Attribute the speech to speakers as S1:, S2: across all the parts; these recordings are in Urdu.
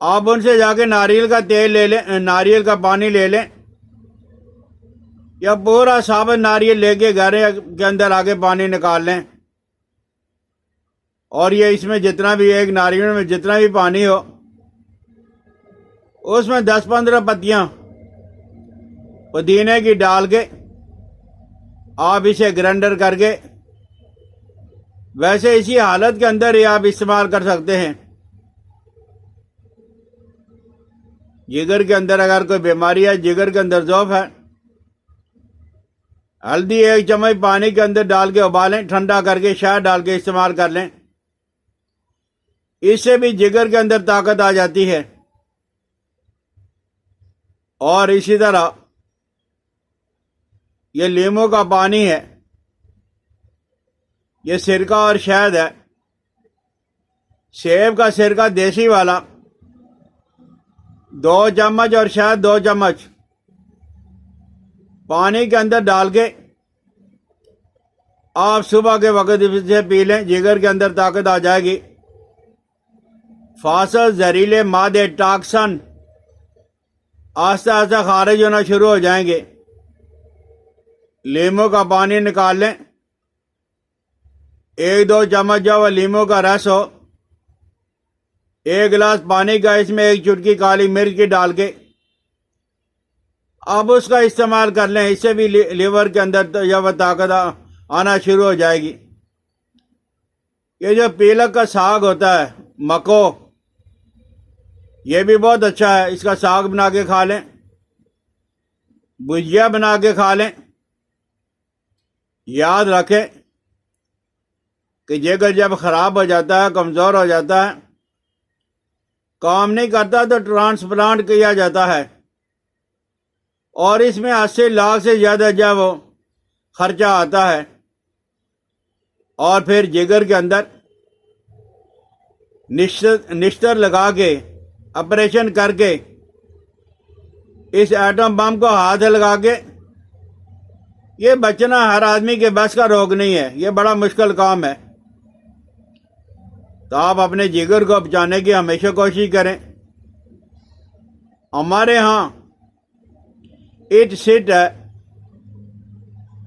S1: آپ ان سے جا کے ناریل کا تیل لے لیں، ناریل کا پانی لے لیں، یا پورا ثابت ناریل لے کے گھر کے اندر آ کے پانی نکال لیں، اور یہ اس میں جتنا بھی ایک ناریل میں جتنا بھی پانی ہو اس میں 10-15 پتیاں پودینے کی ڈال کے آپ اسے گرائنڈر کر کے ویسے اسی حالت کے اندر ہی آپ استعمال کر سکتے ہیں۔ جگر کے اندر اگر کوئی بیماری ہے، جگر کے اندر ضعف ہے، ہلدی 1 چمچ پانی کے اندر ڈال کے ابالیں، ٹھنڈا کر کے شہد ڈال کے استعمال کر لیں، اس سے بھی جگر کے اندر طاقت آ جاتی ہے۔ اور اسی طرح یہ لیموں کا پانی ہے، یہ سرکہ اور شہد ہے، سیب کا سرکہ دیسی والا 2 چمچ اور شہد 2 چمچ پانی کے اندر ڈال کے آپ صبح کے وقت اسے پی لیں، جگر کے اندر طاقت آ جائے گی۔ فاسد زہریلے مادے ٹاکسن آہستہ آہستہ خارج ہونا شروع ہو جائیں گے۔ لیموں کا پانی نکال لیں، 1-2 چمچ جو لیموں کا رس ہو، 1 گلاس پانی کا، اس میں 1 چٹکی کالی مرچ کی ڈال کے آپ اس کا استعمال کر لیں، اس سے بھی لیور کے اندر جب طاقت آنا شروع ہو جائے گی۔ یہ جو پیلک کا ساگ ہوتا ہے، مکو، یہ بھی بہت اچھا ہے، اس کا ساگ بنا کے کھا لیں، بھجیا بنا کے کھا لیں۔ یاد رکھیں کہ جگر جب خراب ہو جاتا ہے، کمزور ہو جاتا ہے، کام نہیں کرتا تو ٹرانسپلانٹ کیا جاتا ہے، اور اس میں 80 لاکھ سے زیادہ جو وہ خرچہ آتا ہے، اور پھر جگر کے اندر نشتر لگا کے آپریشن کر کے اس ایٹم بم کو ہاتھ لگا کے یہ بچنا ہر آدمی کے بس کا روگ نہیں ہے، یہ بڑا مشکل کام ہے۔ تو آپ اپنے جگر کو بچانے کی ہمیشہ کوشش کریں۔ ہمارے ہاں ایٹ سیٹ ہے،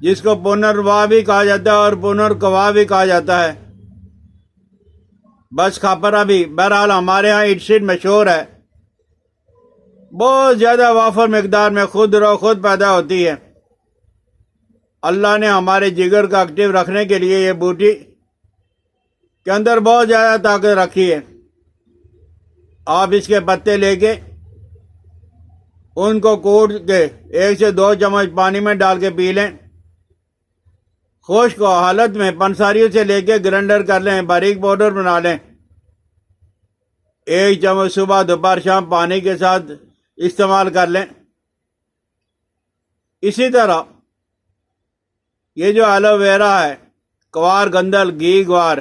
S1: جس کو پنروا بھی کہا جاتا ہے اور پنرکوا بھی کہا جاتا ہے، بس کھاپرا بھی۔ بہرحال ہمارے ہاں ایٹ سیٹ مشہور ہے، بہت زیادہ وافر مقدار میں خود رو خود پیدا ہوتی ہے۔ اللہ نے ہمارے جگر کو ایکٹیو رکھنے کے لیے یہ بوٹی کے اندر بہت زیادہ طاقت رکھی ہے۔ آپ اس کے پتے لے کے ان کو کوٹ کے 1 سے 2 چمچ پانی میں ڈال کے پی لیں، خشک حالت میں پنساریوں سے لے کے گرائنڈر کر لیں، باریک پاؤڈر بنا لیں، 1 چمچ صبح دوپہر شام پانی کے ساتھ استعمال کر لیں۔ اسی طرح یہ جو ایلو ویرا ہے، کوار گندل، گھی گوار،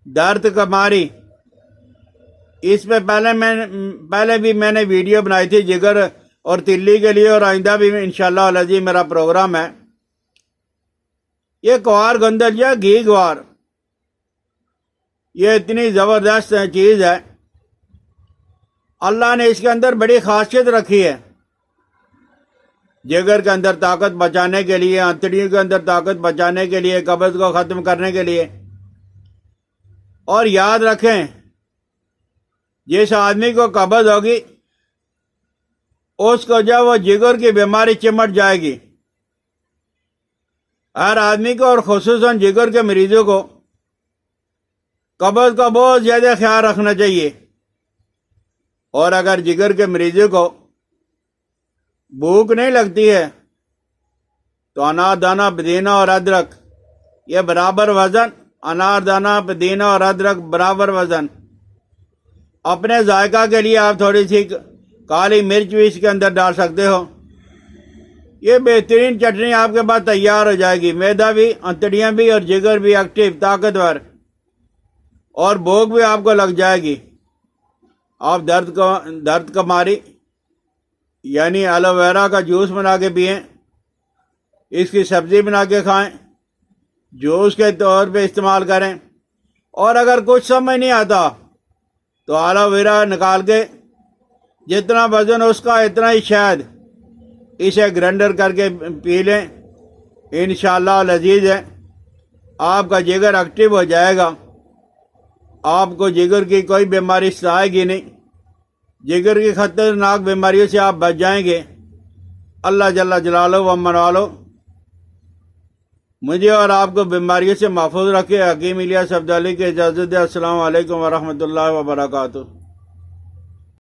S1: درد کماری، اس پہ پہلے بھی میں نے ویڈیو بنائی تھی جگر اور تلی کے لیے، اور آئندہ بھی انشاءاللہ العزیز میرا پروگرام ہے۔ یہ کوار گندل یا گھی گوار، یہ اتنی زبردست چیز ہے، اللہ نے اس کے اندر بڑی خاصیت رکھی ہے، جگر کے اندر طاقت بچانے کے لیے، آنتڑیوں کے اندر طاقت بچانے کے لیے، قبض کو ختم کرنے کے لیے۔ اور یاد رکھیں، جس آدمی کو قبض ہوگی اس کو جب وہ جگر کی بیماری چمٹ جائے گی۔ ہر آدمی کو اور خصوصاً جگر کے مریضوں کو قبض کا بہت زیادہ خیال رکھنا چاہیے۔ اور اگر جگر کے مریضوں کو بھوک نہیں لگتی ہے تو انار دانہ، پودینہ اور ادرک، یہ برابر وزن، انار دانہ، پودینہ اور ادرک برابر وزن۔ اپنے ذائقہ کے لیے آپ تھوڑی سی کالی مرچ بھی اس کے اندر ڈال سکتے ہو، یہ بہترین چٹنی آپ کے پاس تیار ہو جائے گی۔ میدا بھی، انتڑیاں بھی اور جگر بھی ایکٹیو، طاقتور، اور بھوک بھی آپ کو لگ جائے گی۔ آپ درد کماری یعنی ایلو ویرا کا جوس بنا کے پئیں، اس کی سبزی بنا کے کھائیں، جوس کے طور پہ استعمال کریں۔ اور اگر کچھ سمجھ نہیں آتا تو ایلو ویرا نکال کے جتنا وزن اس کا اتنا ہی شہد اسے گرینڈر کر کے پی لیں، انشاءاللہ لذیذ ہے، آپ کا جگر ایکٹیو ہو جائے گا، آپ کو جگر کی کوئی بیماری ستائے گی نہیں، جگر کی خطرناک بیماریوں سے آپ بچ جائیں گے۔ اللہ جل جلالہ و من والو مجھے اور آپ کو بیماریوں سے محفوظ رکھے۔ حکیم الیاس عبداللہ کی اجازت دے۔ السلام علیکم ورحمۃ اللہ وبرکاتہ۔